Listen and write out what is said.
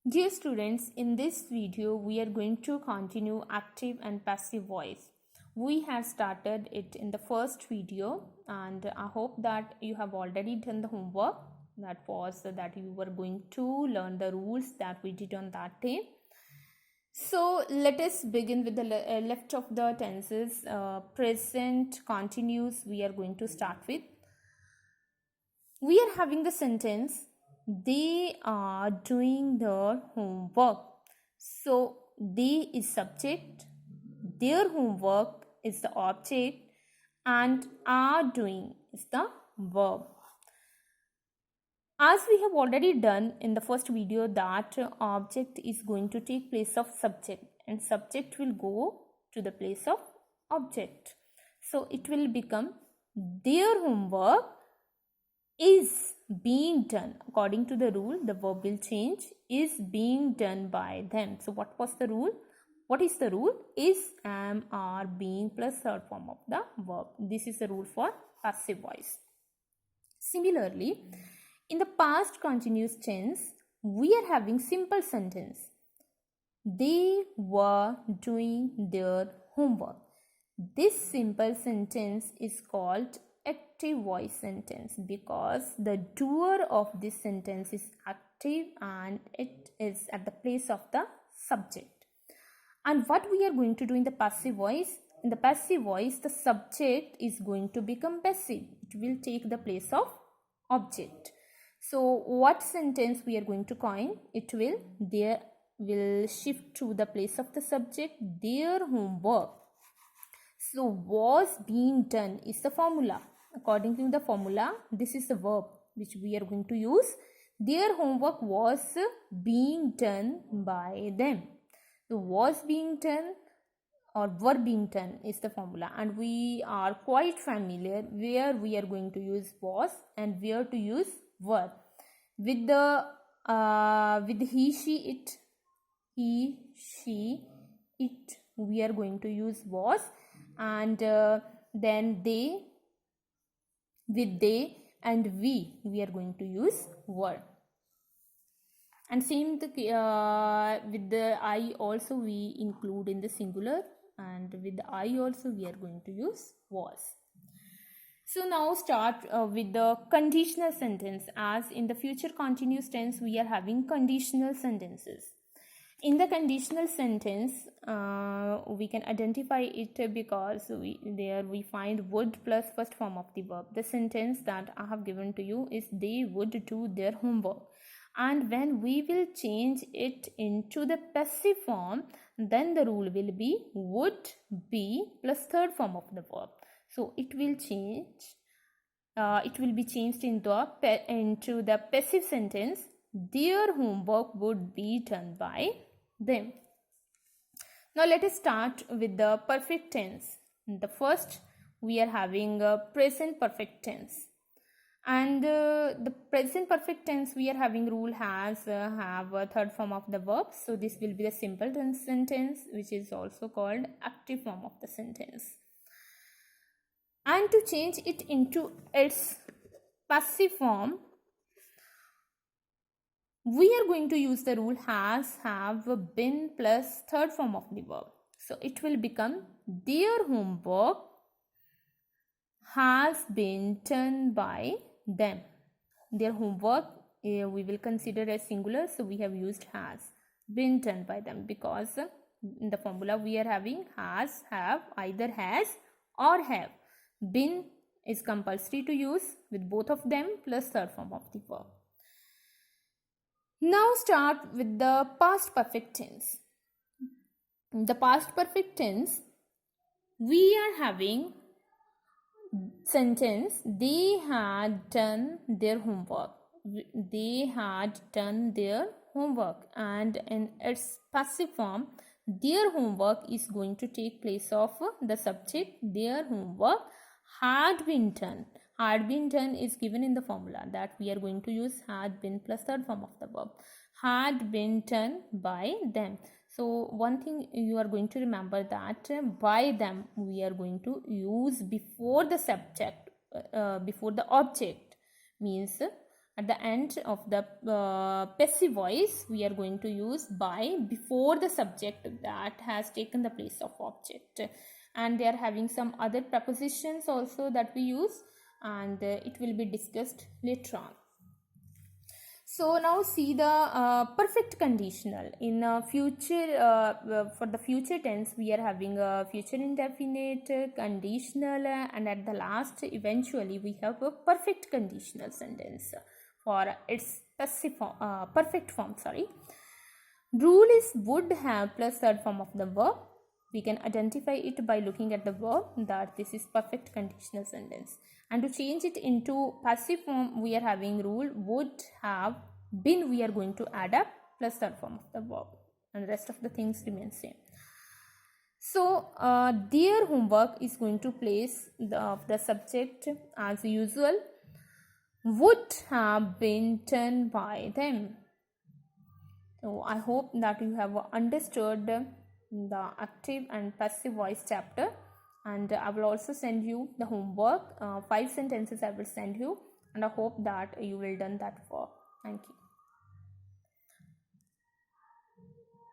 Dear students, in this video we are going to continue active and passive voice. We have started it in the first video and I hope that you have already done the homework. That was that you were going to learn the rules that we did on that day. So let us begin with the left of the tenses. Present continuous we are going to start with. We are having the sentence, they are doing their homework. So they is subject, their homework is the object, and are doing is the verb. As we have already done in the first video, that object is going to take place of subject and subject will go to the place of object. So it will become their homework is being done. According to the rule, the verb will change, is being done by them. So what was the rule? What is the rule? Is, am, are, being plus third form of the verb. This is the rule for passive voice. Similarly, in the past continuous tense, we are having simple sentence. They were doing their homework. This simple sentence is called active voice sentence because the doer of this sentence is active and it is at the place of the subject. And what we are going to do in the passive voice? In the passive voice, the subject is going to become passive. It will take the place of object. So what sentence we are going to coin? It will shift to the place of the subject, their homework. So was being done is the formula. According to the formula, this is the verb which we are going to use. Their homework was being done by them. So was being done or were being done is the formula, and we are quite familiar where we are going to use was and where to use were. With the with he, she, it, we are going to use was, and then they, with they and we are going to use were. And same with the I also we include in the singular, and with the I also we are going to use was. So now start with the conditional sentence. As in the future continuous tense we are having conditional sentences. In the conditional sentence, we can identify it because we find would plus first form of the verb. The sentence that I have given to you is they would do their homework. And when we will change it into the passive form, then the rule will be would be plus third form of the verb. So it will change. It will be changed into the passive sentence. Their homework would be done by them. Now let us start with the perfect tense. The first we are having a present perfect tense, and the present perfect tense we are having rule has have a third form of the verb. So this will be the simple tense sentence, which is also called active form of the sentence. And to change it into its passive form, we are going to use the rule has, have, been plus third form of the verb. So it will become their homework has been done by them. Their homework we will consider as singular, so we have used has been done by them because in the formula we are having has, have, either has or have. Been is compulsory to use with both of them plus third form of the verb. Now start with the past perfect tense. In the past perfect tense, we are having sentence they had done their homework. They had done their homework, and in its passive form, their homework is going to take place of the subject. Their homework had been done. Had been done is given in the formula that we are going to use had been plus third form of the verb. Had been done by them. So one thing you are going to remember that by them we are going to use before the subject, before the object, means at the end of the passive voice we are going to use by before the subject that has taken the place of object, and they are having some other prepositions also that we use, and it will be discussed later on. So now see the perfect conditional. In future, for the future tense we are having a future indefinite, conditional, and at the last eventually we have a perfect conditional sentence for its perfect form. Rule is would have plus third form of the verb. We can identify it by looking at the verb that this is perfect conditional sentence. And to change it into passive form, we are having rule would have been, we are going to add up plus third form of the verb, and the rest of the things remain same. So their homework is going to place the subject as usual, would have been done by them. So I hope that you have understood the active and passive voice chapter, and I will also send you the homework, 5 sentences I will send you, and I hope that you will done that work. Thank you.